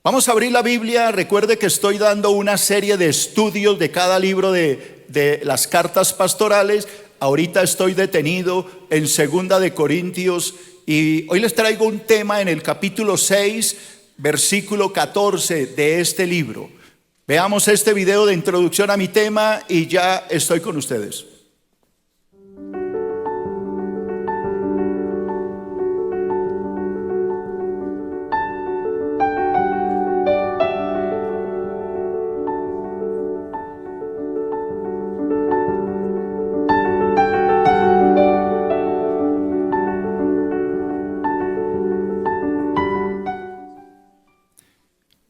Vamos a abrir la Biblia. Recuerde que estoy dando una serie de estudios de cada libro de las cartas pastorales. Ahorita estoy detenido en 2 de Corintios y hoy les traigo un tema en el capítulo 6, versículo 14 de este libro. Veamos este video de introducción a mi tema y ya estoy con ustedes.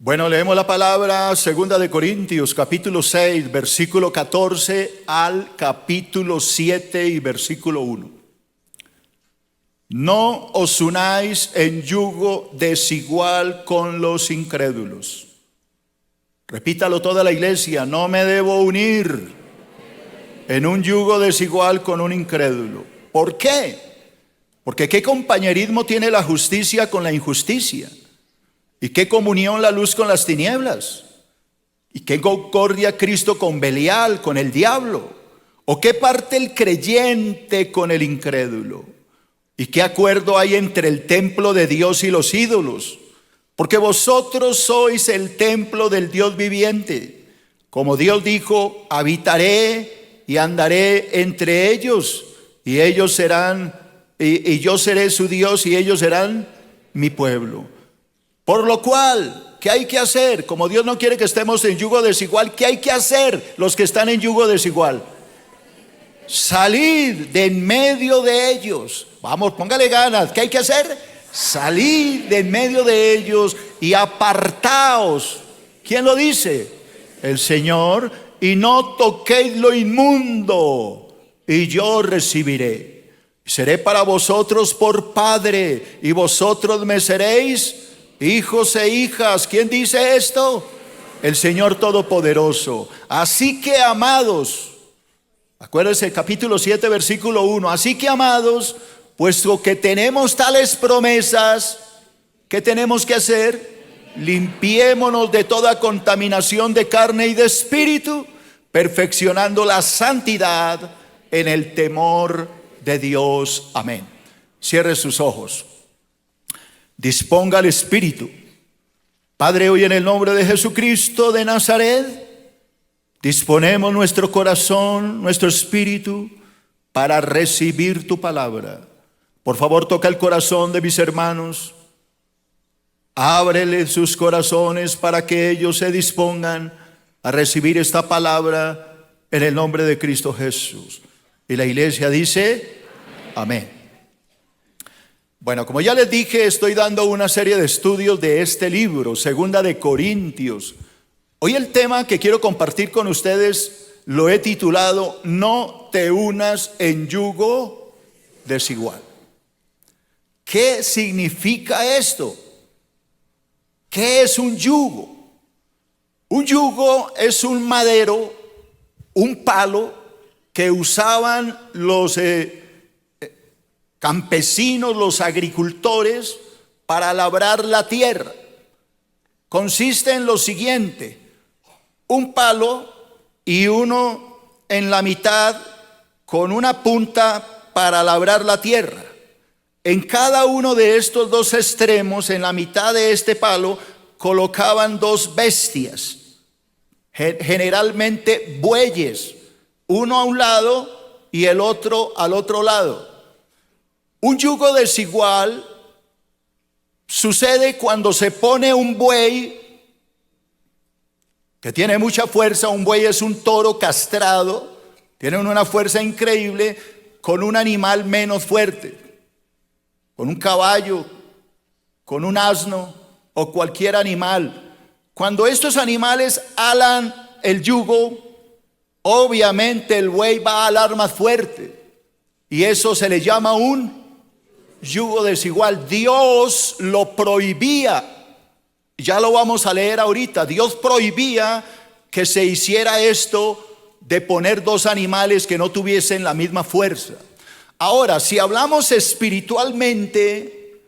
Bueno, leemos la palabra 2 de Corintios, capítulo 6, versículo 14 al capítulo 7 y versículo 1. No os unáis en yugo desigual con los incrédulos. Repítalo toda la iglesia: no me debo unir en un yugo desigual con un incrédulo. ¿Por qué? Porque ¿qué compañerismo tiene la justicia con la injusticia? ¿Y qué comunión la luz con las tinieblas? ¿Y qué concordia Cristo con Belial, con el diablo? ¿O qué parte el creyente con el incrédulo? ¿Y qué acuerdo hay entre el templo de Dios y los ídolos? Porque vosotros sois el templo del Dios viviente. Como Dios dijo: habitaré y andaré entre ellos, y ellos serán, y yo seré su Dios, y ellos serán mi pueblo. Por lo cual, ¿qué hay que hacer? Como Dios no quiere que estemos en yugo desigual, ¿qué hay que hacer los que están en yugo desigual? Salir de en medio de ellos. Vamos, póngale ganas. ¿Qué hay que hacer? Salir de en medio de ellos y apartaos. ¿Quién lo dice? El Señor. Y no toquéis lo inmundo, y yo recibiré. Seré para vosotros por padre, y vosotros me seréis hijos e hijas. ¿Quién dice esto? El Señor Todopoderoso. Así que, amados, acuérdense, capítulo 7, versículo 1. Así que, amados, puesto que tenemos tales promesas, ¿qué tenemos que hacer? Limpiémonos de toda contaminación de carne y de espíritu, perfeccionando la santidad en el temor de Dios. Amén. Cierre sus ojos. Disponga el espíritu. Padre, hoy en el nombre de Jesucristo de Nazaret, disponemos nuestro corazón, nuestro espíritu para recibir tu palabra. Por favor, toca el corazón de mis hermanos. Ábrele sus corazones para que ellos se dispongan a recibir esta palabra en el nombre de Cristo Jesús. Y la iglesia dice: amén. Bueno, como ya les dije, estoy dando una serie de estudios de este libro, 2 de Corintios. Hoy el tema que quiero compartir con ustedes lo he titulado: no te unas en yugo desigual. ¿Qué significa esto? ¿Qué es un yugo? Un yugo es un madero, un palo que usaban los campesinos, los agricultores, para labrar la tierra. Consiste en lo siguiente: un palo y uno en la mitad con una punta para labrar la tierra. En cada uno de estos dos extremos, en la mitad de este palo, colocaban dos bestias, generalmente bueyes, uno a un lado y el otro al otro lado. Un yugo desigual sucede cuando se pone un buey que tiene mucha fuerza. Un buey es un toro castrado, tiene una fuerza increíble, con un animal menos fuerte, con un caballo, con un asno o cualquier animal. Cuando estos animales alan el yugo, obviamente el buey va a alar más fuerte, y eso se le llama un yugo desigual. Dios lo prohibía. Ya lo vamos a leer ahorita. Dios prohibía que se hiciera esto de poner dos animales que no tuviesen la misma fuerza. Ahora, si hablamos espiritualmente,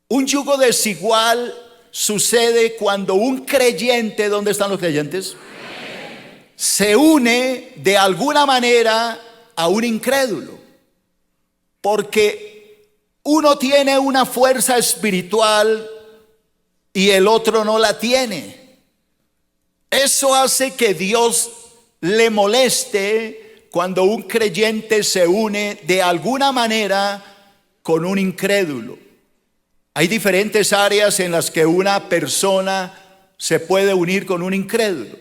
un yugo desigual sucede cuando un creyente, ¿dónde están los creyentes? Se une de alguna manera a un incrédulo. Porque uno tiene una fuerza espiritual y el otro no la tiene. Eso hace que Dios le moleste cuando un creyente se une de alguna manera con un incrédulo. Hay diferentes áreas en las que una persona se puede unir con un incrédulo.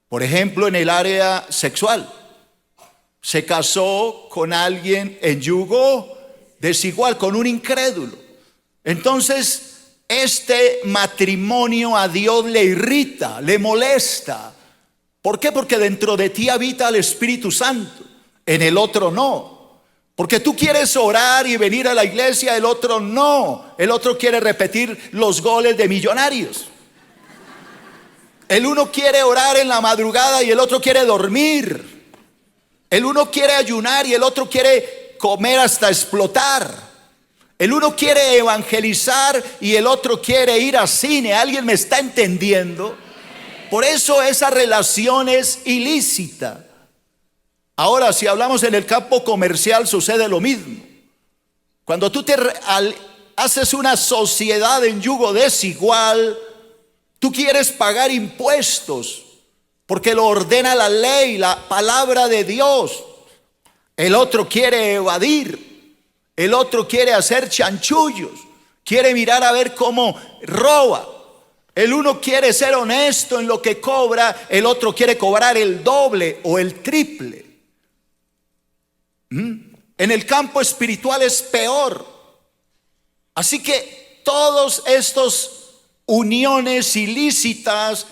Por ejemplo, en el área sexual. Se casó con alguien en yugo desigual, con un incrédulo. Entonces, este matrimonio a Dios le irrita, le molesta. ¿Por qué? Porque dentro de ti habita el Espíritu Santo, en el otro no. Porque tú quieres orar y venir a la iglesia, el otro no. El otro quiere repetir los goles de Millonarios. El uno quiere orar en la madrugada y el otro quiere dormir. El uno quiere ayunar y el otro quiere comer hasta explotar. El uno quiere evangelizar y el otro quiere ir al cine. ¿Alguien me está entendiendo? Por eso esa relación es ilícita. Ahora, si hablamos en el campo comercial, sucede lo mismo. Cuando tú haces una sociedad en yugo desigual, tú quieres pagar impuestos porque lo ordena la ley, la palabra de Dios. El otro quiere evadir, el otro quiere hacer chanchullos, quiere mirar a ver cómo roba. El uno quiere ser honesto en lo que cobra, el otro quiere cobrar el doble o el triple. En el campo espiritual es peor. Así que todos estos uniones ilícitas,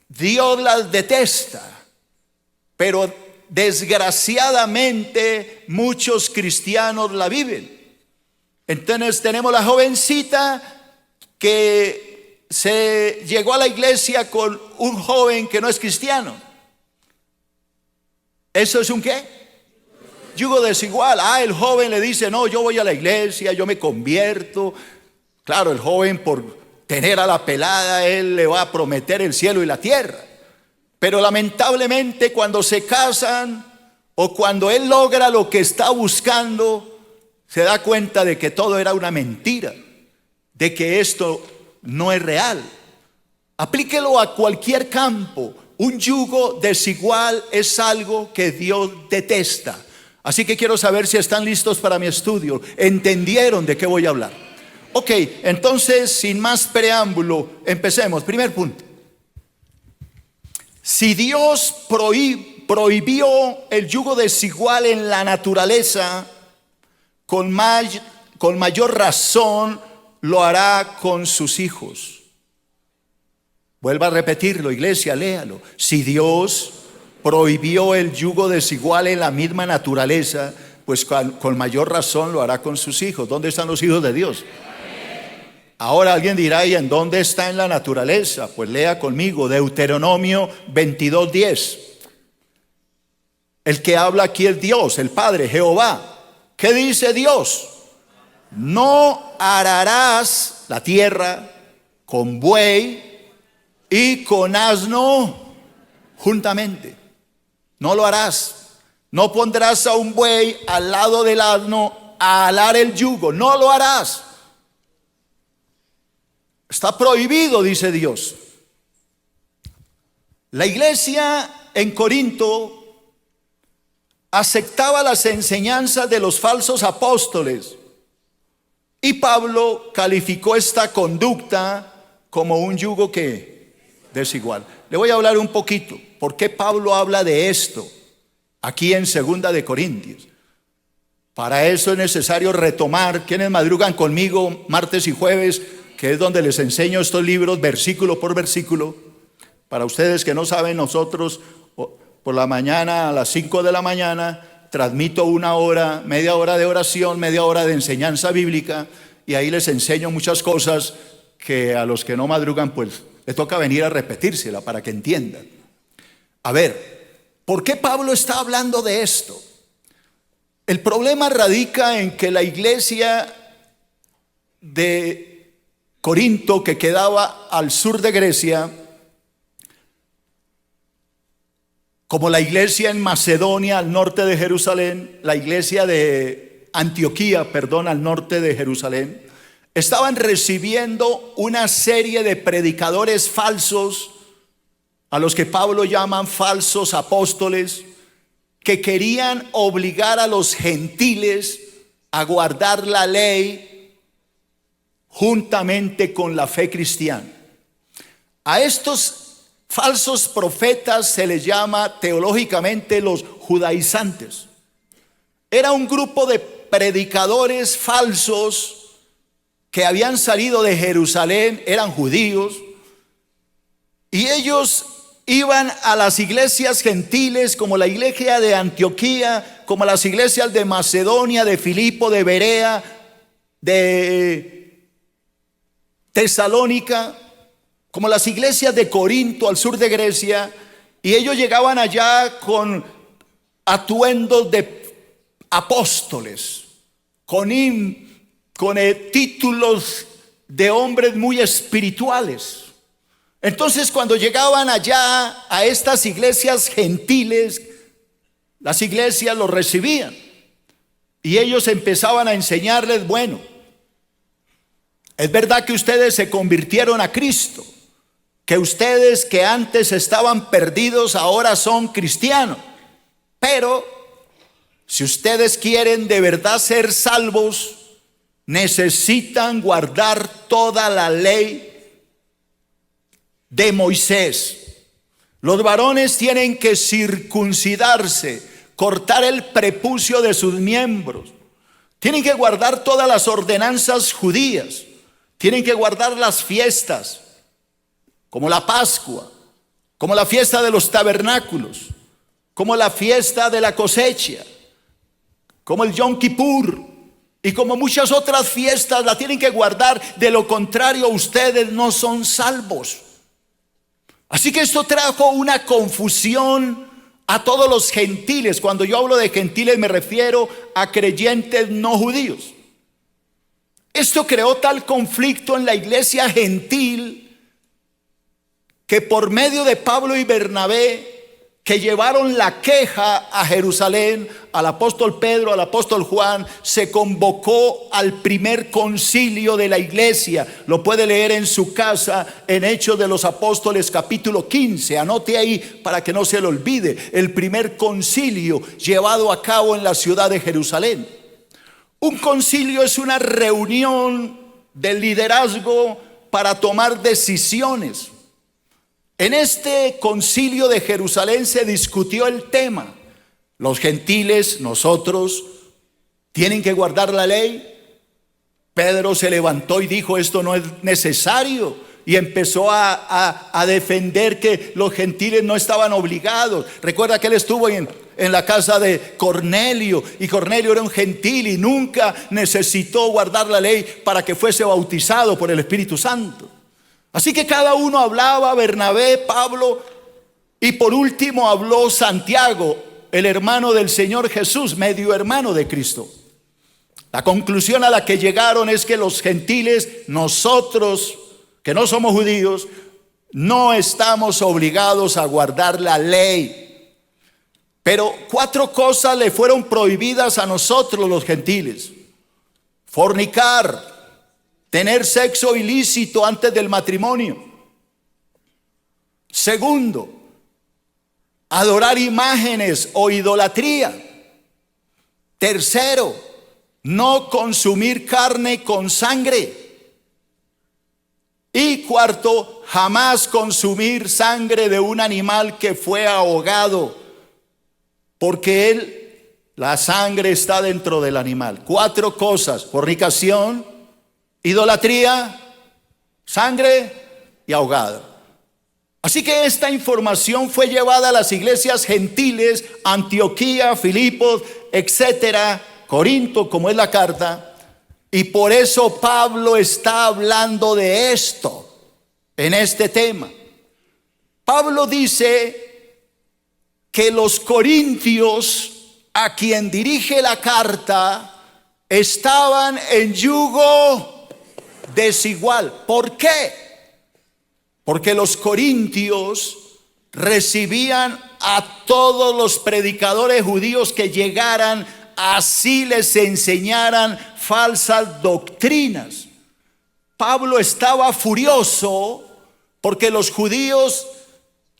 Dios las detesta, pero desgraciadamente muchos cristianos la viven. Entonces tenemos la jovencita que se llegó a la iglesia con un joven que no es cristiano. ¿Eso es un qué? Yugo desigual. El joven le dice, no, yo voy a la iglesia, yo me convierto. Claro, el joven por tener a la pelada, él le va a prometer el cielo y la tierra. Pero lamentablemente cuando se casan o cuando él logra lo que está buscando, se da cuenta de que todo era una mentira, de que esto no es real. Aplíquelo a cualquier campo. Un yugo desigual es algo que Dios detesta. Así que quiero saber si están listos para mi estudio. ¿Entendieron de qué voy a hablar? Ok, entonces sin más preámbulo, empecemos. Primer punto. Si Dios prohibió el yugo desigual en la naturaleza, con mayor razón lo hará con sus hijos. Vuelva a repetirlo, iglesia, léalo. Si Dios prohibió el yugo desigual en la misma naturaleza, pues con mayor razón lo hará con sus hijos. ¿Dónde están los hijos de Dios? Ahora alguien dirá, ¿y en dónde está en la naturaleza? Pues lea conmigo Deuteronomio 22:10. El que habla aquí es Dios, el Padre, Jehová. ¿Qué dice Dios? No ararás la tierra con buey y con asno juntamente. No lo harás. No pondrás a un buey al lado del asno a alar el yugo. No lo harás. Está prohibido, dice Dios. La iglesia en Corinto aceptaba las enseñanzas de los falsos apóstoles y Pablo calificó esta conducta como un yugo que desigual. Le voy a hablar un poquito. ¿Por qué Pablo habla de esto aquí en 2 de Corintios? Para eso es necesario retomar. ¿Quiénes madrugan conmigo martes y jueves? Que es donde les enseño estos libros versículo por versículo. Para ustedes que no saben, nosotros por la mañana a las 5 de la mañana transmito una hora, media hora de oración, media hora de enseñanza bíblica, y ahí les enseño muchas cosas que a los que no madrugan pues les toca venir a repetírsela para que entiendan. A ver, ¿por qué Pablo está hablando de esto? El problema radica en que la iglesia de Corinto, que quedaba al sur de Grecia, como la iglesia en Macedonia, al norte de Jerusalén, la iglesia de Antioquía, perdón, al norte de Jerusalén, estaban recibiendo una serie de predicadores falsos, a los que Pablo llaman falsos apóstoles, que querían obligar a los gentiles a guardar la ley juntamente con la fe cristiana. A estos falsos profetas se les llama teológicamente los judaizantes. Era un grupo de predicadores falsos que habían salido de Jerusalén, eran judíos, y ellos iban a las iglesias gentiles como la iglesia de Antioquía, como las iglesias de Macedonia, de Filipo, de Berea, de Tesalónica, como las iglesias de Corinto al sur de Grecia, y ellos llegaban allá con atuendos de apóstoles, con títulos de hombres muy espirituales. Entonces, cuando llegaban allá a estas iglesias gentiles, las iglesias los recibían y ellos empezaban a enseñarles: bueno, es verdad que ustedes se convirtieron a Cristo, que ustedes que antes estaban perdidos ahora son cristianos, pero si ustedes quieren de verdad ser salvos, necesitan guardar toda la ley de Moisés. Los varones tienen que circuncidarse, cortar el prepucio de sus miembros, tienen que guardar todas las ordenanzas judías, tienen que guardar las fiestas, como la Pascua, como la fiesta de los tabernáculos, como la fiesta de la cosecha, como el Yom Kippur, y como muchas otras fiestas la tienen que guardar. De lo contrario, ustedes no son salvos. Así que esto trajo una confusión a todos los gentiles. Cuando yo hablo de gentiles me refiero a creyentes no judíos. Esto creó tal conflicto en la iglesia gentil que por medio de Pablo y Bernabé, que llevaron la queja a Jerusalén, al apóstol Pedro, al apóstol Juan, se convocó al primer concilio de la iglesia. Lo puede leer en su casa en Hechos de los Apóstoles capítulo 15. Anote ahí para que no se le olvide. El primer concilio llevado a cabo en la ciudad de Jerusalén. Un concilio es una reunión del liderazgo para tomar decisiones. En este concilio de Jerusalén se discutió el tema: los gentiles, nosotros, tienen que guardar la ley. Pedro se levantó y dijo: esto no es necesario, y empezó a defender que los gentiles no estaban obligados. Recuerda que él estuvo en la casa de Cornelio, y Cornelio era un gentil y nunca necesitó guardar la ley para que fuese bautizado por el Espíritu Santo. Así que cada uno hablaba: Bernabé, Pablo, y por último habló Santiago, el hermano del Señor Jesús, medio hermano de Cristo. La conclusión a la que llegaron es que los gentiles, nosotros que no somos judíos, no estamos obligados a guardar la ley. Pero 4 cosas le fueron prohibidas a nosotros los gentiles: fornicar, tener sexo ilícito antes del matrimonio. Segundo, adorar imágenes o idolatría. Tercero, no consumir carne con sangre. Y cuarto, jamás consumir sangre de un animal que fue ahogado, porque la sangre está dentro del animal. 4 cosas: fornicación, idolatría, sangre y ahogado. Así que esta información fue llevada a las iglesias gentiles, Antioquía, Filipos, etcétera, Corinto, como es la carta. Y por eso Pablo está hablando de esto, en este tema. Pablo dice que los corintios, a quien dirige la carta, estaban en yugo desigual. ¿Por qué? Porque los corintios recibían a todos los predicadores judíos que llegaran, así les enseñaran falsas doctrinas. Pablo estaba furioso porque los judíos,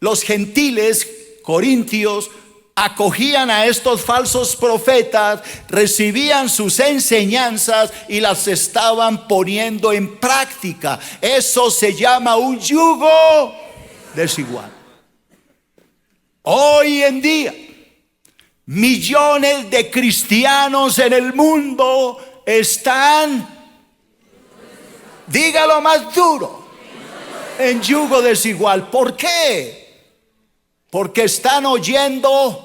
los gentiles corintios, acogían a estos falsos profetas, recibían sus enseñanzas y las estaban poniendo en práctica. Eso se llama un yugo desigual. Hoy en día, millones de cristianos en el mundo están, dígalo más duro, en yugo desigual. ¿Por qué? Porque están oyendo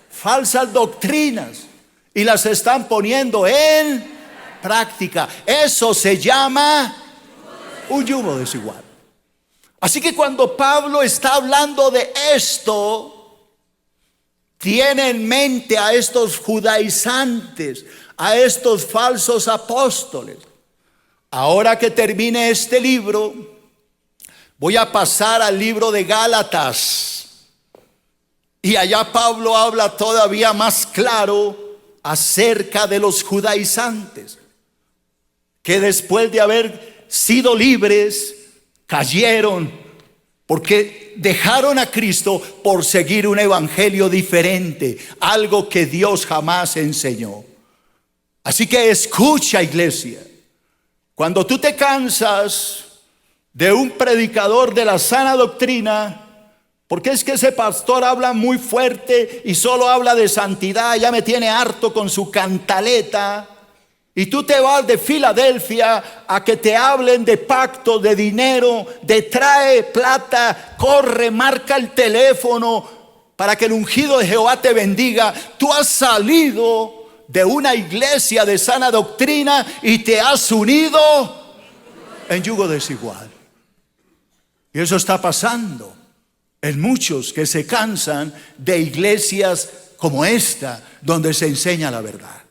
falsas doctrinas y las están poniendo en práctica. Eso se llama un yugo desigual. Así que cuando Pablo está hablando de esto, tiene en mente a estos judaizantes, a estos falsos apóstoles. Ahora que termine este libro, voy a pasar al libro de Gálatas. Y allá Pablo habla todavía más claro acerca de los judaizantes, que después de haber sido libres, cayeron porque dejaron a Cristo por seguir un evangelio diferente, algo que Dios jamás enseñó. Así que escucha, iglesia, cuando tú te cansas de un predicador de la sana doctrina, porque es que ese pastor habla muy fuerte y solo habla de santidad, ya me tiene harto con su cantaleta, y tú te vas de Filadelfia a que te hablen de pacto, de dinero, de trae plata, corre, marca el teléfono para que el ungido de Jehová te bendiga. Tú has salido de una iglesia de sana doctrina y te has unido en yugo desigual. Y eso está pasando en muchos que se cansan de iglesias como esta, donde se enseña la verdad.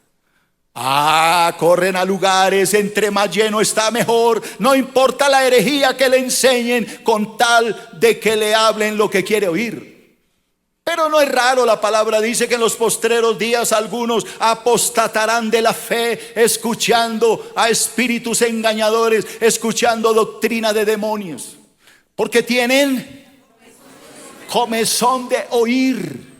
Corren a lugares, entre más lleno está mejor, no importa la herejía que le enseñen, con tal de que le hablen lo que quiere oír. Pero no es raro, la palabra dice que en los postreros días algunos apostatarán de la fe, escuchando a espíritus engañadores, escuchando doctrina de demonios, porque tienen comezón de oír.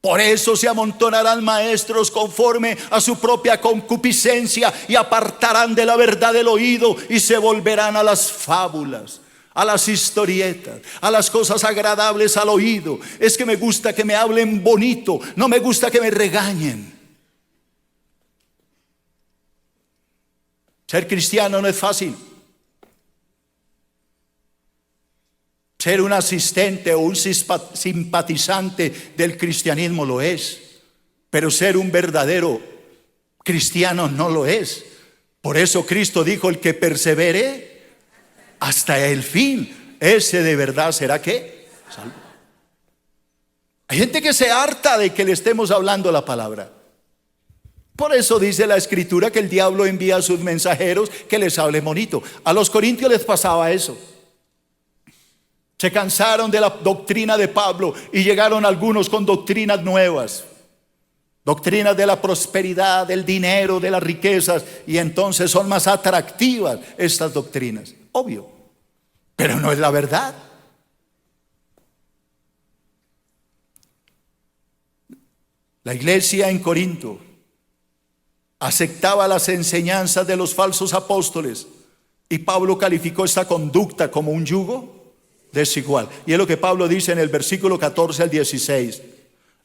Por eso se amontonarán maestros conforme a su propia concupiscencia y apartarán de la verdad el oído y se volverán a las fábulas, a las historietas, a las cosas agradables al oído. Es que me gusta que me hablen bonito, no me gusta que me regañen. Ser cristiano no es fácil. Ser un asistente o un simpatizante del cristianismo lo es, pero ser un verdadero cristiano no lo es. Por eso Cristo dijo: el que persevere hasta el fin, ese de verdad será ¿qué? Salvo. Hay gente que se harta de que le estemos hablando la palabra. Por eso dice la escritura que el diablo envía a sus mensajeros que les hable bonito. A los corintios les pasaba eso. Se cansaron de la doctrina de Pablo y llegaron algunos con doctrinas nuevas, doctrinas de la prosperidad, del dinero, de las riquezas, y entonces son más atractivas estas doctrinas, obvio, pero no es la verdad. La iglesia en Corinto aceptaba las enseñanzas de los falsos apóstoles y Pablo calificó esta conducta como un yugo desigual. Y es lo que Pablo dice en el versículo 14 al 16: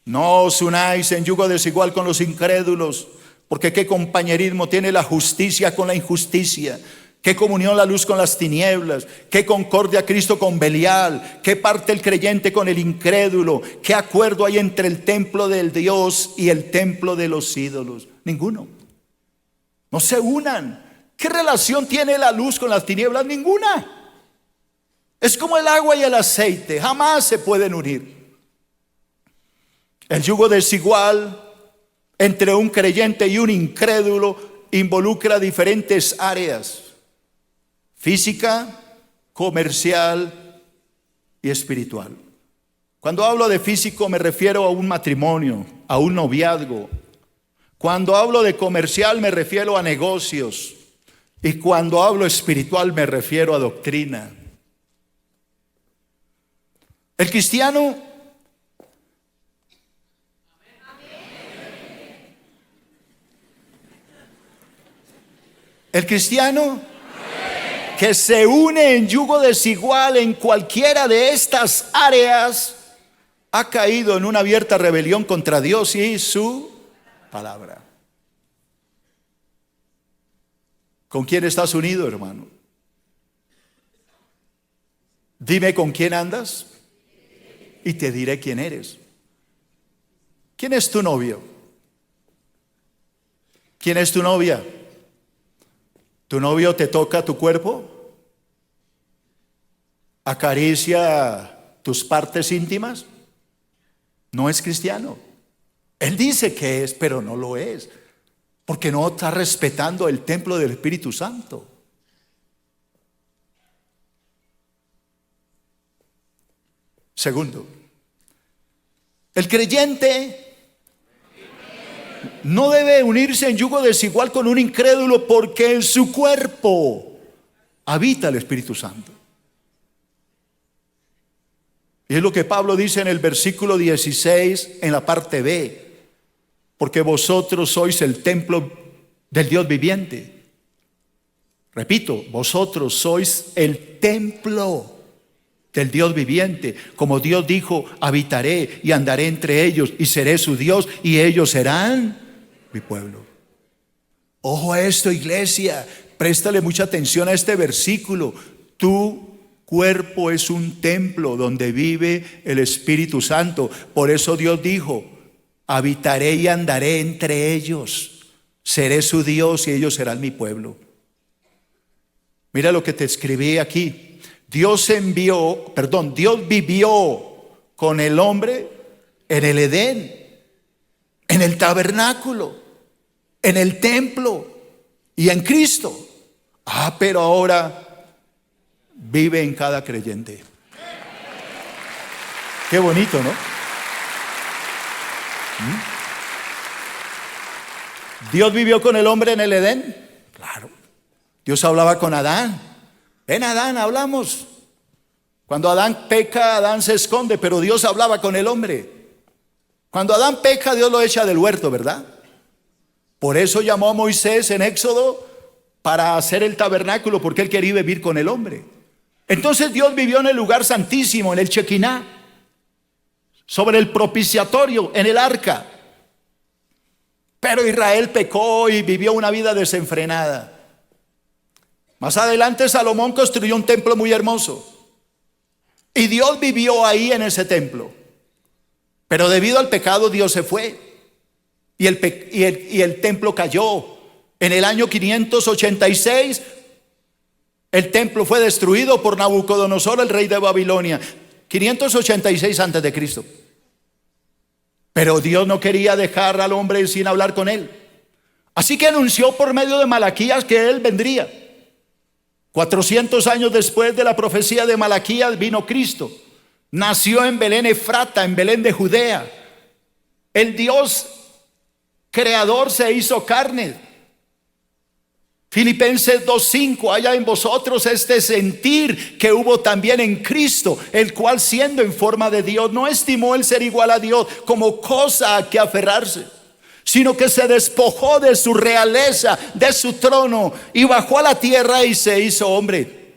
no os unáis en yugo desigual con los incrédulos, porque qué compañerismo tiene la justicia con la injusticia, qué comunión la luz con las tinieblas, qué concordia Cristo con Belial, qué parte el creyente con el incrédulo, qué acuerdo hay entre el templo del Dios y el templo de los ídolos. Ninguno. No se unan. ¿Qué relación tiene la luz con las tinieblas? Ninguna. Es como el agua y el aceite, jamás se pueden unir. El yugo desigual entre un creyente y un incrédulo involucra diferentes áreas. física, comercial y espiritual. Cuando hablo de físico me refiero a un matrimonio, a un noviazgo. Cuando hablo de comercial me refiero a negocios. Y cuando hablo espiritual me refiero a doctrina. El cristiano que se une en yugo desigual en cualquiera de estas áreas ha caído en una abierta rebelión contra Dios y su palabra. ¿Con quién estás unido, hermano? Dime con quién andas y te diré quién eres. ¿Quién es tu novio? ¿Quién es tu novia? ¿Tu novio te toca tu cuerpo? ¿Acaricia tus partes íntimas? No es cristiano. Él dice que es, pero no lo es, porque no está respetando el templo del Espíritu Santo. Segundo, el creyente no debe unirse en yugo desigual con un incrédulo, porque en su cuerpo habita el Espíritu Santo. Y es lo que Pablo dice en el versículo 16 en la parte B: porque vosotros sois el templo del Dios viviente. Repito, vosotros sois el templo del Dios viviente. Como Dios dijo: habitaré y andaré entre ellos y seré su Dios y ellos serán mi pueblo. Ojo a esto, iglesia, préstale mucha atención a este versículo. Tu cuerpo es un templo donde vive el Espíritu Santo. Por eso Dios dijo: habitaré y andaré entre ellos, seré su Dios y ellos serán mi pueblo. Mira lo que te escribí aquí. Dios vivió con el hombre en el Edén, en el tabernáculo, en el templo y en Cristo. Pero ahora vive en cada creyente. Qué bonito, ¿no? Dios vivió con el hombre en el Edén. Claro. Dios hablaba con Adán. Ven, Adán, hablamos. Cuando Adán peca, Adán se esconde, pero Dios hablaba con el hombre. Cuando Adán peca, Dios lo echa del huerto, ¿verdad? Por eso llamó a Moisés en Éxodo para hacer el tabernáculo, porque él quería vivir con el hombre. Entonces Dios vivió en el lugar santísimo, en el Shekinah, sobre el propiciatorio, en el arca. Pero Israel pecó y vivió una vida desenfrenada. Más adelante Salomón construyó un templo muy hermoso y Dios vivió ahí en ese templo. Pero debido al pecado Dios se fue y el templo cayó. En el año 586 el templo fue destruido por Nabucodonosor, el rey de Babilonia. 586 antes de Cristo. Pero Dios no quería dejar al hombre sin hablar con él. Así que anunció por medio de Malaquías que él vendría. 400 años después de la profecía de Malaquías vino Cristo. Nació en Belén Efrata, en Belén de Judea. El Dios creador se hizo carne. Filipenses 2:5: haya en vosotros este sentir que hubo también en Cristo, el cual siendo en forma de Dios no estimó el ser igual a Dios como cosa a que aferrarse, sino que se despojó de su realeza, de su trono, y bajó a la tierra y se hizo hombre.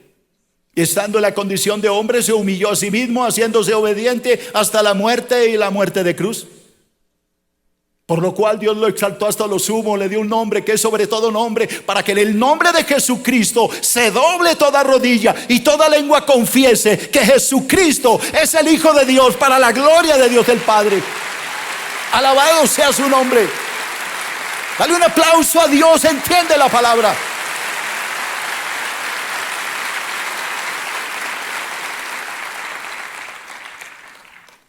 Y estando en la condición de hombre se humilló a sí mismo, haciéndose obediente hasta la muerte y la muerte de cruz. Por lo cual Dios lo exaltó hasta lo sumo, le dio un nombre que es sobre todo nombre, para que en el nombre de Jesucristo se doble toda rodilla y toda lengua confiese que Jesucristo es el Hijo de Dios, para la gloria de Dios el Padre. Alabado sea su nombre. Dale un aplauso a Dios, entiende la palabra.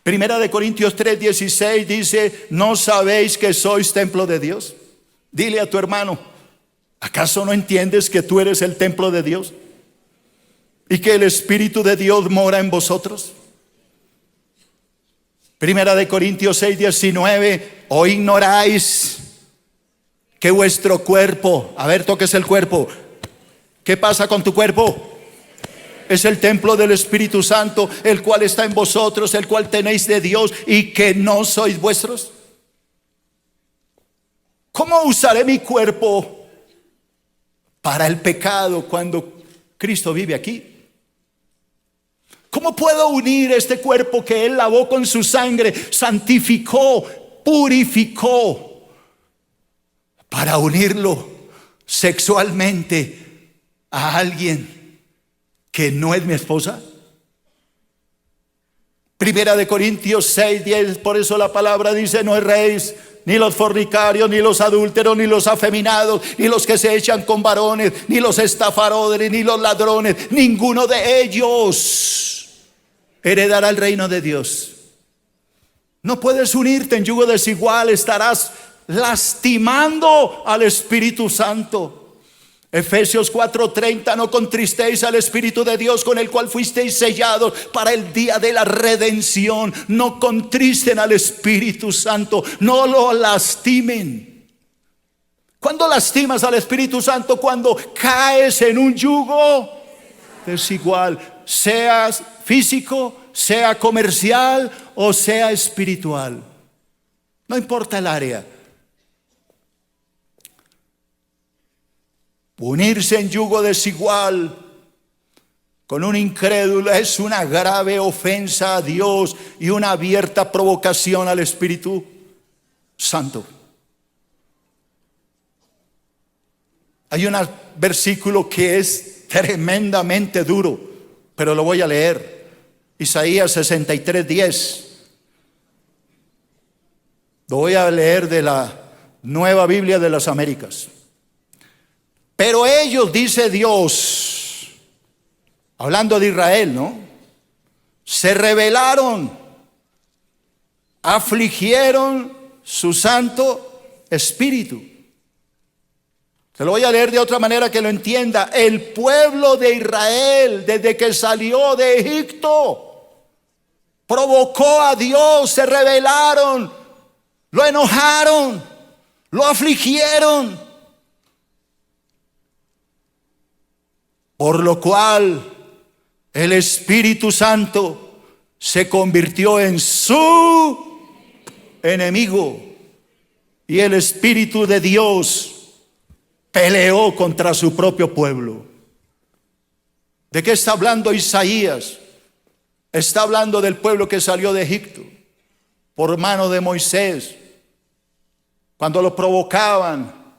Primera de Corintios 3:16 dice: ¿no sabéis que sois templo de Dios? Dile a tu hermano: ¿acaso no entiendes que tú eres el templo de Dios? y que el Espíritu de Dios mora en vosotros? Primera de Corintios 6:19, ¿o ignoráis que vuestro cuerpo, a ver, toques el cuerpo, ¿qué pasa con tu cuerpo? Es el templo del Espíritu Santo, el cual está en vosotros, el cual tenéis de Dios, y que no sois vuestros. ¿Cómo usaré mi cuerpo para el pecado cuando Cristo vive aquí? ¿Cómo puedo unir este cuerpo que Él lavó con su sangre, santificó, purificó, para unirlo sexualmente a alguien que no es mi esposa? Primera de Corintios 6:10, por eso la palabra dice: no erréis, ni los fornicarios, ni los adúlteros, ni los afeminados, ni los que se echan con varones, ni los estafadores, ni los ladrones, ninguno de ellos heredará el reino de Dios. No puedes unirte en yugo desigual, estarás lastimando al Espíritu Santo. Efesios 4:30, no contristéis al Espíritu de Dios, con el cual fuisteis sellados para el día de la redención. No contristen al Espíritu Santo, no lo lastimen. ¿Cuándo lastimas al Espíritu Santo? Cuando caes en un yugo desigual, sea físico, sea comercial o sea espiritual. No importa el área. Unirse en yugo desigual con un incrédulo es una grave ofensa a Dios y una abierta provocación al Espíritu Santo. Hay un versículo que es tremendamente duro, pero lo voy a leer. Isaías 63:10. Lo voy a leer de la Nueva Biblia de las Américas. Pero ellos, dice Dios, hablando de Israel, ¿no? Se rebelaron, afligieron su Santo Espíritu. Se lo voy a leer de otra manera que lo entienda. El pueblo de Israel, desde que salió de Egipto, provocó a Dios, se rebelaron, lo enojaron, lo afligieron. Por lo cual el Espíritu Santo se convirtió en su enemigo, y el Espíritu de Dios peleó contra su propio pueblo. ¿De qué está hablando Isaías? Está hablando del pueblo que salió de Egipto por mano de Moisés, cuando lo provocaban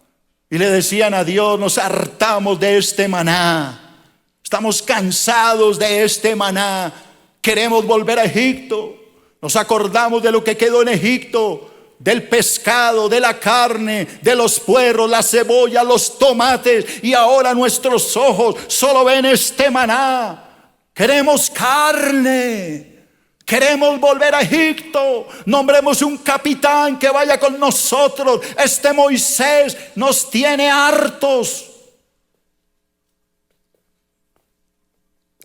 y le decían a Dios: nos hartamos de este maná. Estamos cansados de este maná. Queremos volver a Egipto. Nos acordamos de lo que quedó en Egipto, del pescado, de la carne, de los puerros, la cebolla, los tomates, y ahora nuestros ojos solo ven este maná. Queremos carne. Queremos volver a Egipto. Nombremos un capitán que vaya con nosotros. Este Moisés nos tiene hartos.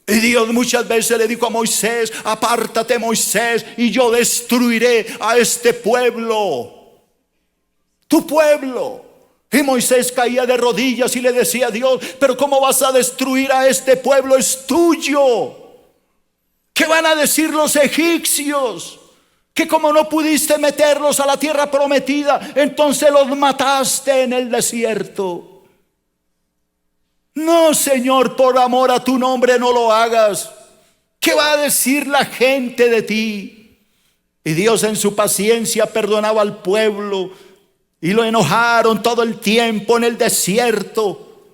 Y Dios muchas veces le dijo a Moisés: apártate, Moisés, y yo destruiré a este pueblo, tu pueblo. Y Moisés caía de rodillas y le decía a Dios: pero ¿cómo vas a destruir a este pueblo? Es tuyo. ¿Qué van a decir los egipcios? Que como no pudiste meterlos a la tierra prometida, entonces los mataste en el desierto. No, Señor, por amor a tu nombre no lo hagas. ¿Qué va a decir la gente de ti? Y Dios en su paciencia perdonaba al pueblo, y lo enojaron todo el tiempo en el desierto,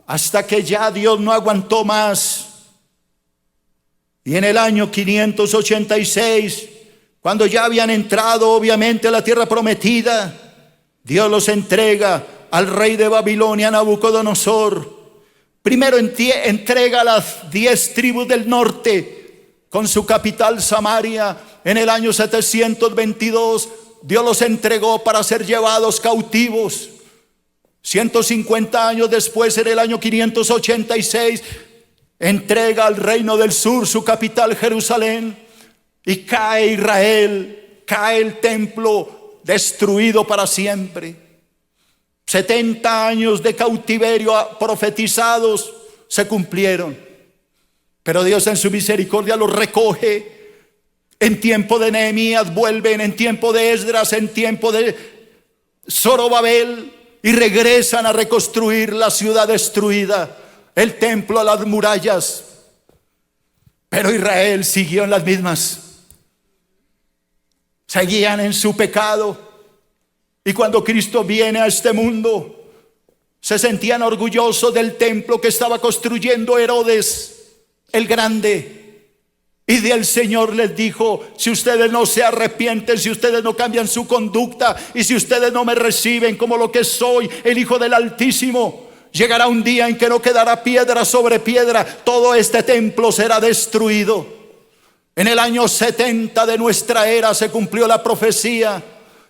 hasta que ya Dios no aguantó más. Y en el año 586, cuando ya habían entrado obviamente a la tierra prometida, Dios los entrega al rey de Babilonia, Nabucodonosor. Primero entrega a las 10 tribus del norte con su capital Samaria. En el año 722 Dios los entregó para ser llevados cautivos. 150 años después, en el año 586, entrega al reino del sur su capital Jerusalén y cae Israel, cae el templo destruido para siempre. 70 años de cautiverio profetizados se cumplieron, pero Dios en su misericordia los recoge. En tiempo de Nehemías vuelven, en tiempo de Esdras, en tiempo de Zorobabel, y regresan a reconstruir la ciudad destruida, el templo, las murallas. Pero Israel siguió en las mismas, seguían en su pecado. Y cuando Cristo viene a este mundo, se sentían orgullosos del templo que estaba construyendo Herodes el Grande. Y el Señor les dijo: si ustedes no se arrepienten, si ustedes no cambian su conducta, y si ustedes no me reciben como lo que soy, el Hijo del Altísimo, llegará un día en que no quedará piedra sobre piedra. Todo este templo será destruido. En el año 70 de nuestra era se cumplió la profecía.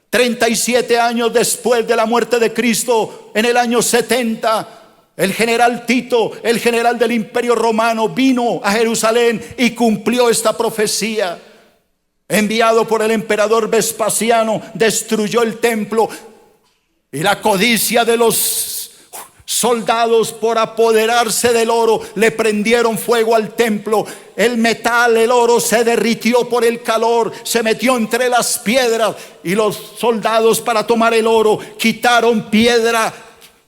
37 años después de la muerte de Cristo, en el año 70, el general Tito, el general del Imperio Romano, vino a Jerusalén y cumplió esta profecía. Enviado por el emperador Vespasiano, destruyó el templo, y la codicia de los soldados por apoderarse del oro le prendieron fuego al templo. El metal, el oro, se derritió por el calor, se metió entre las piedras, y los soldados, para tomar el oro, quitaron piedra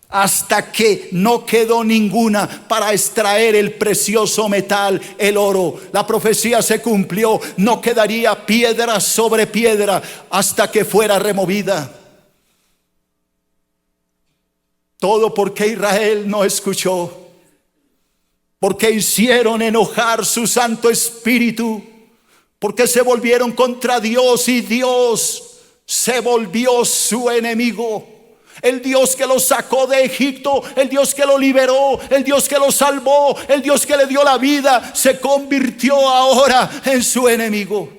hasta que no quedó ninguna para extraer el precioso metal, el oro. La profecía se cumplió, no quedaría piedra sobre piedra hasta que fuera removida. Todo porque Israel no escuchó, porque hicieron enojar su Santo Espíritu, porque se volvieron contra Dios, y Dios se volvió su enemigo. El Dios que lo sacó de Egipto, el Dios que lo liberó, el Dios que lo salvó, el Dios que le dio la vida, se convirtió ahora en su enemigo.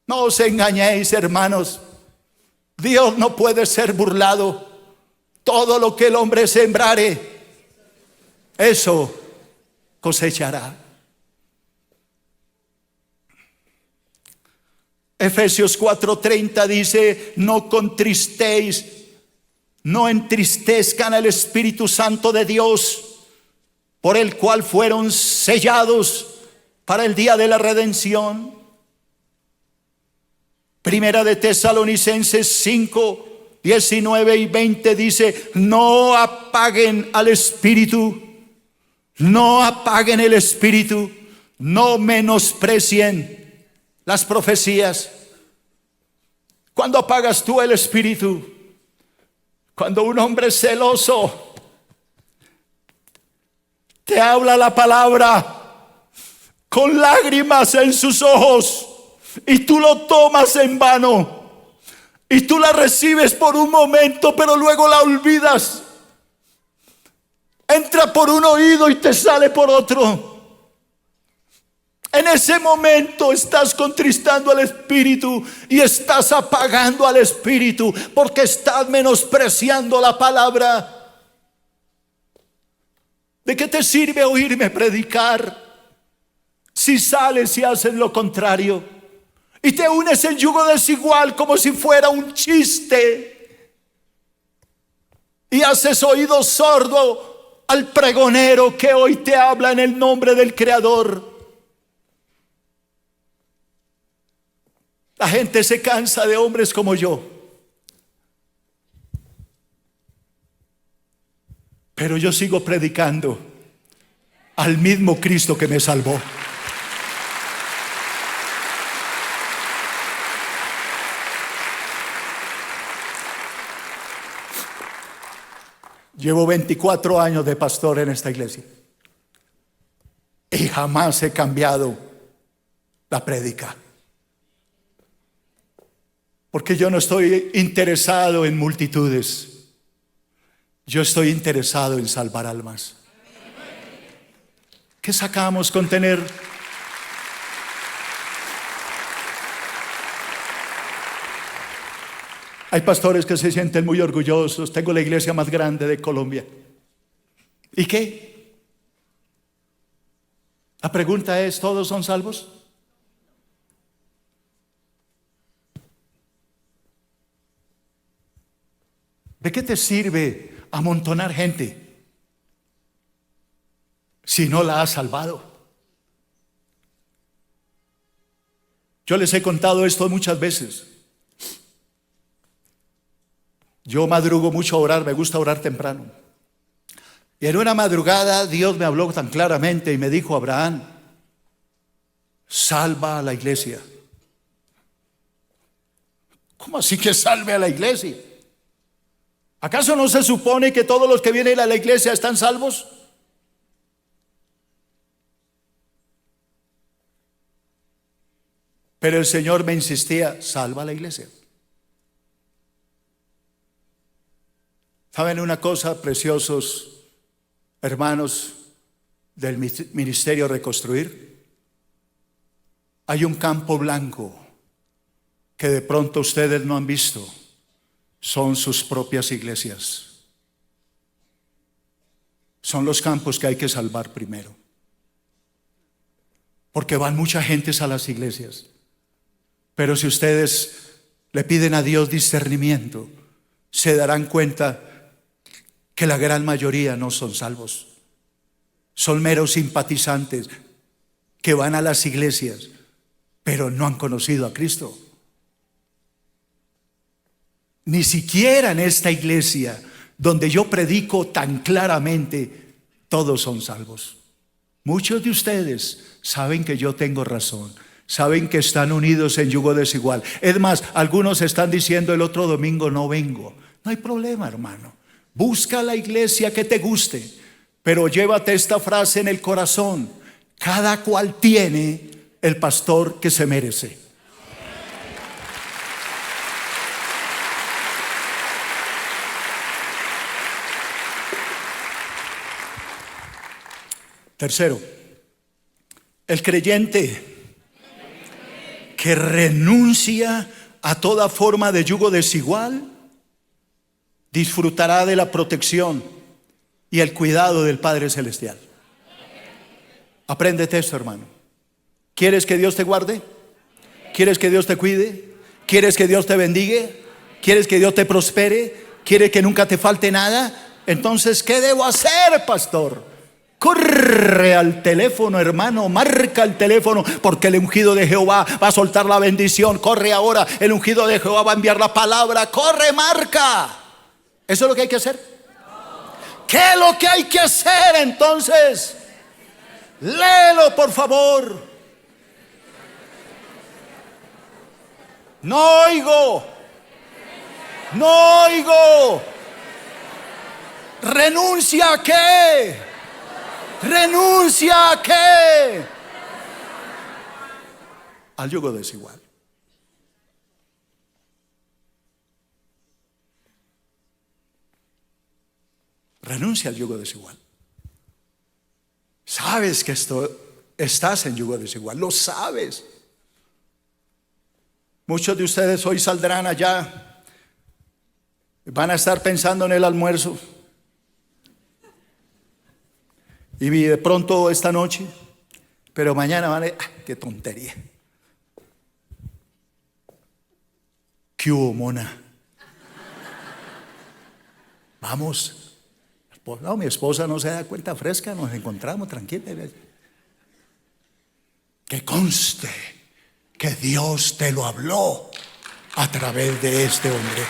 No os engañéis, hermanos. Dios no puede ser burlado. Todo lo que el hombre sembrare, eso cosechará. Efesios 4:30 dice: no contristéis, no entristezcan al Espíritu Santo de Dios, por el cual fueron sellados para el día de la redención. Primera de Tesalonicenses 5:19 y 20 dice: no apaguen al Espíritu, no apaguen el Espíritu, no menosprecien las profecías. ¿Cuándo apagas tú el Espíritu? Cuando un hombre celoso te habla la palabra con lágrimas en sus ojos, y tú lo tomas en vano, y tú la recibes por un momento, pero luego la olvidas. Entra por un oído y te sale por otro. En ese momento estás contristando al Espíritu y estás apagando al Espíritu, porque estás menospreciando la palabra. ¿De qué te sirve oírme predicar si sales y haces lo contrario? Y te unes en yugo desigual como si fuera un chiste, y haces oído sordo al pregonero que hoy te habla en el nombre del Creador. La gente se cansa de hombres como yo, pero yo sigo predicando al mismo Cristo que me salvó. Llevo 24 años de pastor en esta iglesia y jamás he cambiado la prédica. Porque yo no estoy interesado en multitudes. Yo estoy interesado en salvar almas. ¿Qué sacamos con tener? Hay pastores que se sienten muy orgullosos. Tengo la iglesia más grande de Colombia. ¿Y qué? La pregunta es, ¿todos son salvos? ¿De qué te sirve amontonar gente si no la has salvado? Yo les he contado esto muchas veces. Yo madrugo mucho a orar, me gusta orar temprano. Y en una madrugada Dios me habló tan claramente y me dijo: Abraham, salva a la iglesia. ¿Cómo así que salve a la iglesia? ¿Acaso no se supone que todos los que vienen a la iglesia están salvos? Pero el Señor me insistía: salva a la iglesia. ¿Saben una cosa, preciosos hermanos del Ministerio Reconstruir? Hay un campo blanco que de pronto ustedes no han visto. Son sus propias iglesias. Son los campos que hay que salvar primero. Porque van mucha gente a las iglesias. Pero si ustedes le piden a Dios discernimiento, se darán cuenta que la gran mayoría no son salvos. Son meros simpatizantes que van a las iglesias, pero no han conocido a Cristo. Ni siquiera en esta iglesia donde yo predico tan claramente, todos son salvos. Muchos de ustedes saben que yo tengo razón. Saben que están unidos en yugo desigual. Es más, algunos están diciendo: el otro domingo no vengo. No hay problema, hermano. Busca la iglesia que te guste, pero llévate esta frase en el corazón: cada cual tiene el pastor que se merece. Tercero, el creyente que renuncia a toda forma de yugo desigual disfrutará de la protección y el cuidado del Padre Celestial. Apréndete esto, hermano. ¿Quieres que Dios te guarde? ¿Quieres que Dios te cuide? ¿Quieres que Dios te bendiga? ¿Quieres que Dios te prospere? ¿Quieres que nunca te falte nada? Entonces, ¿qué debo hacer, pastor? Corre al teléfono, hermano, marca el teléfono, porque el ungido de Jehová va a soltar la bendición. Corre ahora, el ungido de Jehová va a enviar la palabra. Corre, marca. ¿Eso es lo que hay que hacer? ¿Qué es lo que hay que hacer entonces? Léelo, por favor. No oigo. No oigo. ¿Renuncia a qué? ¿Renuncia a qué? Al yugo desigual. Renuncia al yugo desigual. Sabes que estás en yugo desigual, lo sabes. Muchos de ustedes hoy saldrán allá, van a estar pensando en el almuerzo. Y de pronto esta noche, pero mañana van a decir: qué tontería. ¿Qué hubo, mona? Vamos. No, mi esposa no se da cuenta, fresca, nos encontramos tranquila. Que conste que Dios te lo habló a través de este hombre.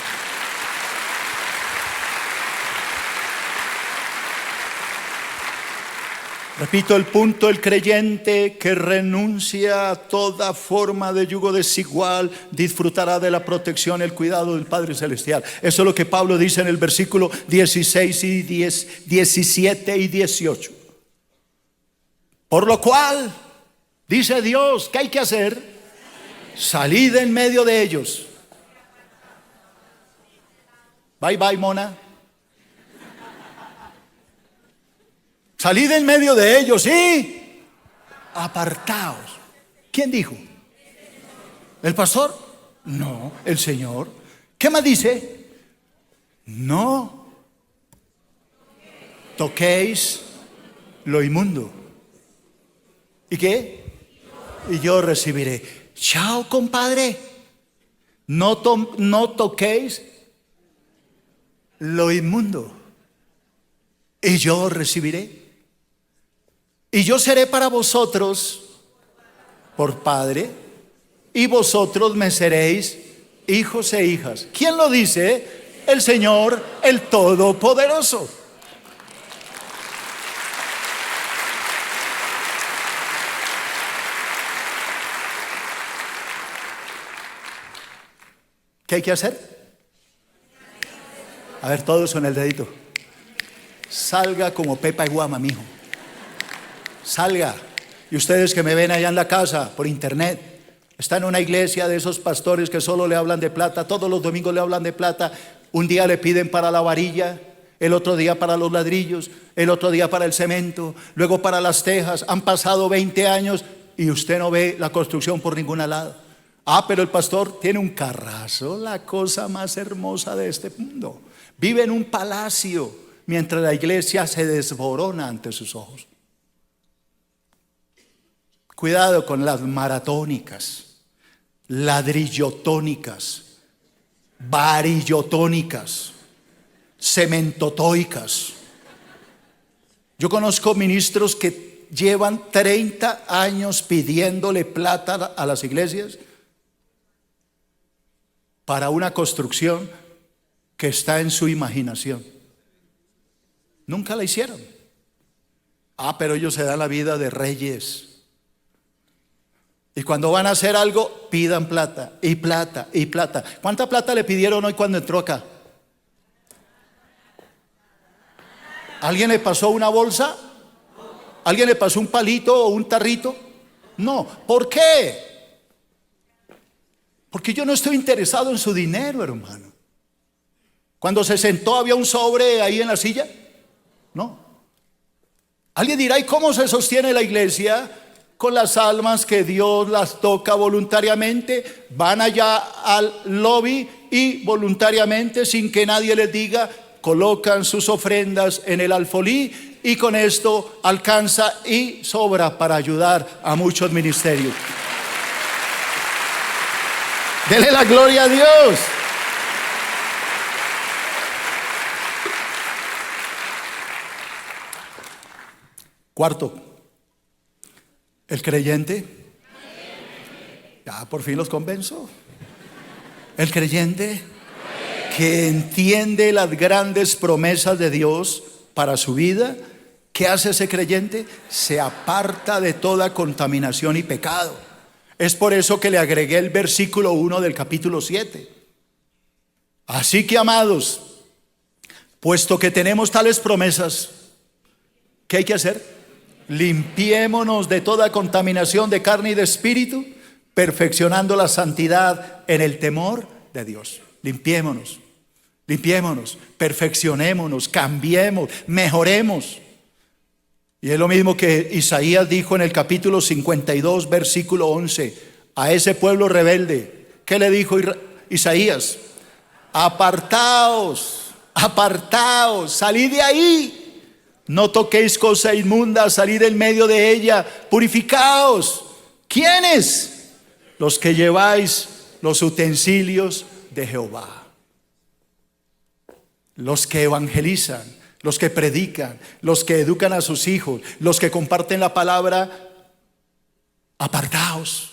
Repito el punto: el creyente que renuncia a toda forma de yugo desigual disfrutará de la protección y el cuidado del Padre Celestial. Eso es lo que Pablo dice en el versículo 16 y 17 y 18. Por lo cual, dice Dios, ¿qué hay que hacer? Salid en medio de ellos. Bye bye, mona. Salid en medio de ellos y apartaos. ¿Quién dijo? ¿El pastor? No, el Señor. ¿Qué más dice? No toquéis lo inmundo. ¿Y qué? Y yo recibiré. Chao, compadre. No toquéis lo inmundo. Y yo recibiré. Y yo seré para vosotros por padre, y vosotros me seréis hijos e hijas. ¿Quién lo dice? El Señor, el Todopoderoso. ¿Qué hay que hacer? A ver, todos con el dedito. Salga como Pepa y Guama, mijo. Salga. Y ustedes que me ven allá en la casa, por internet, está en una iglesia de esos pastores que solo le hablan de plata, todos los domingos le hablan de plata. Un día le piden para la varilla, el otro día para los ladrillos, el otro día para el cemento, luego para las tejas. Han pasado 20 años y usted no ve la construcción por ningún lado. Pero el pastor tiene un carrazo, la cosa más hermosa de este mundo. Vive en un palacio mientras la iglesia se desborona ante sus ojos. Cuidado con las maratónicas, ladrillotónicas, varillotónicas, cementotoicas. Yo conozco ministros que llevan 30 años pidiéndole plata a las iglesias para una construcción que está en su imaginación. Nunca la hicieron. Pero ellos se dan la vida de reyes. Y cuando van a hacer algo, pidan plata y plata y plata. ¿Cuánta plata le pidieron hoy cuando entró acá? ¿Alguien le pasó una bolsa? ¿Alguien le pasó un palito o un tarrito? No. ¿Por qué? Porque yo no estoy interesado en su dinero, hermano. Cuando se sentó, ¿había un sobre ahí en la silla? No. Alguien dirá, ¿y cómo se sostiene la iglesia? Con las almas que Dios las toca voluntariamente. Van allá al lobby y voluntariamente, sin que nadie les diga, colocan sus ofrendas en el alfolí, y con esto alcanza y sobra para ayudar a muchos ministerios. Dele la gloria a Dios. Cuarto, el creyente, ya por fin los convenzo. El creyente que entiende las grandes promesas de Dios para su vida, ¿qué hace ese creyente? Se aparta de toda contaminación y pecado. Es por eso que le agregué el versículo 1 del capítulo 7. Así que, amados, puesto que tenemos tales promesas, ¿qué hay que hacer? Limpiémonos de toda contaminación de carne y de espíritu, perfeccionando la santidad en el temor de Dios. Limpiémonos, perfeccionémonos, cambiemos, mejoremos. Y es lo mismo que Isaías dijo en el capítulo 52, versículo 11, a ese pueblo rebelde. ¿Qué le dijo Isaías? Apartaos, salid de ahí. No toquéis cosa inmunda, salid del medio de ella, purificaos. ¿Quiénes? Los que lleváis los utensilios de Jehová. Los que evangelizan, los que predican, los que educan a sus hijos, los que comparten la palabra. Apartaos,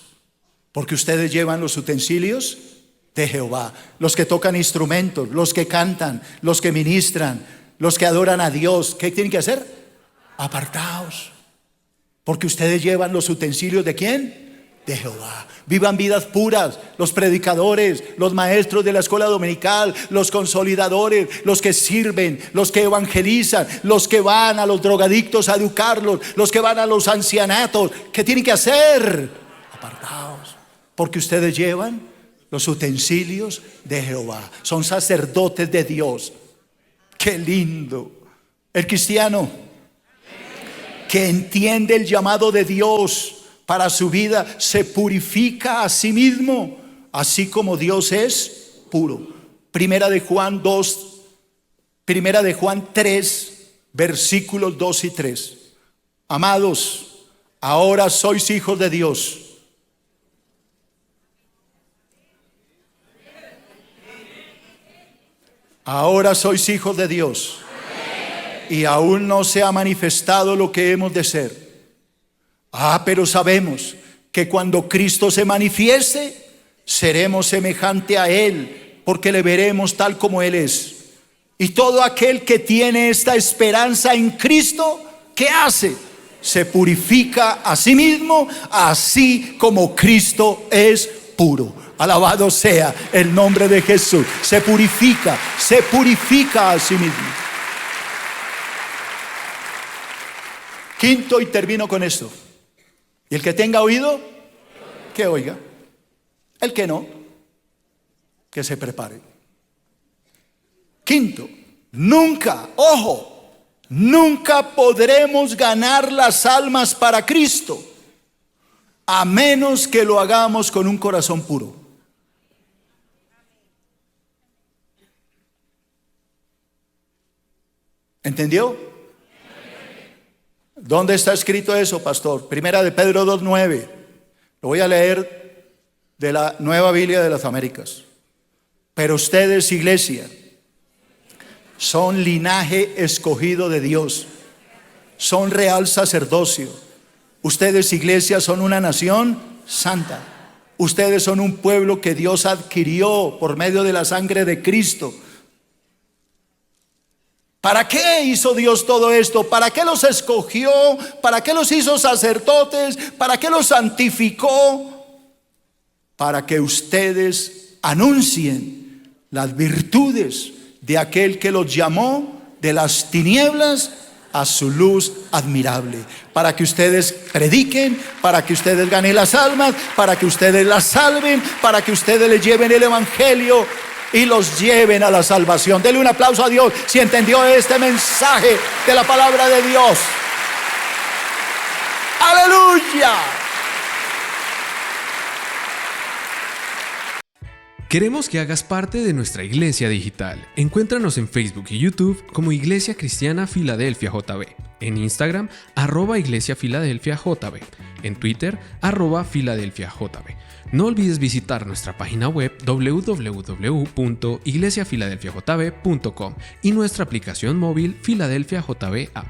porque ustedes llevan los utensilios de Jehová. Los que tocan instrumentos, los que cantan, los que ministran, los que adoran a Dios. ¿Qué tienen que hacer? Apartaos, porque ustedes llevan los utensilios ¿de quién? De Jehová. Vivan vidas puras. Los predicadores, los maestros de la escuela dominical, los consolidadores, los que sirven, los que evangelizan, los que van a los drogadictos a educarlos, los que van a los ancianatos. ¿Qué tienen que hacer? Apartaos, porque ustedes llevan los utensilios de Jehová. Son sacerdotes de Dios. Qué lindo. El cristiano que entiende el llamado de Dios para su vida se purifica a sí mismo, así como Dios es puro. Primera de Juan 3, versículos 2 y 3. Amados, ahora sois hijos de Dios. Ahora sois hijos de Dios. Y aún no se ha manifestado lo que hemos de ser. Pero sabemos que cuando Cristo se manifieste, seremos semejante a Él, porque le veremos tal como Él es. Y todo aquel que tiene esta esperanza en Cristo, ¿qué hace? Se purifica a sí mismo, así como Cristo es puro. Alabado sea el nombre de Jesús. Se purifica a sí mismo. Quinto, y termino con esto. Y el que tenga oído, que oiga. El que no, que se prepare. Quinto, nunca podremos ganar las almas para Cristo, a menos que lo hagamos con un corazón puro. ¿Entendió? ¿Dónde está escrito eso, pastor? Primera de Pedro 2:9. Lo voy a leer de la Nueva Biblia de las Américas. Pero ustedes, iglesia, son linaje escogido de Dios, son real sacerdocio. Ustedes, iglesia, son una nación santa. Ustedes son un pueblo que Dios adquirió por medio de la sangre de Cristo. ¿Para qué hizo Dios todo esto? ¿Para qué los escogió? ¿Para qué los hizo sacerdotes? ¿Para qué los santificó? Para que ustedes anuncien las virtudes de aquel que los llamó de las tinieblas a su luz admirable. Para que ustedes prediquen, para que ustedes ganen las almas, para que ustedes las salven, para que ustedes les lleven el evangelio y los lleven a la salvación. Denle un aplauso a Dios si entendió este mensaje de la palabra de Dios. ¡Aleluya! Queremos que hagas parte de nuestra iglesia digital. Encuéntranos en Facebook y YouTube como Iglesia Cristiana Filadelfia JB, en Instagram @Iglesia Filadelfia JB, en Twitter @Filadelfia JB. No olvides visitar nuestra página web www.iglesiafiladelfiajb.com y nuestra aplicación móvil Filadelfia JB App.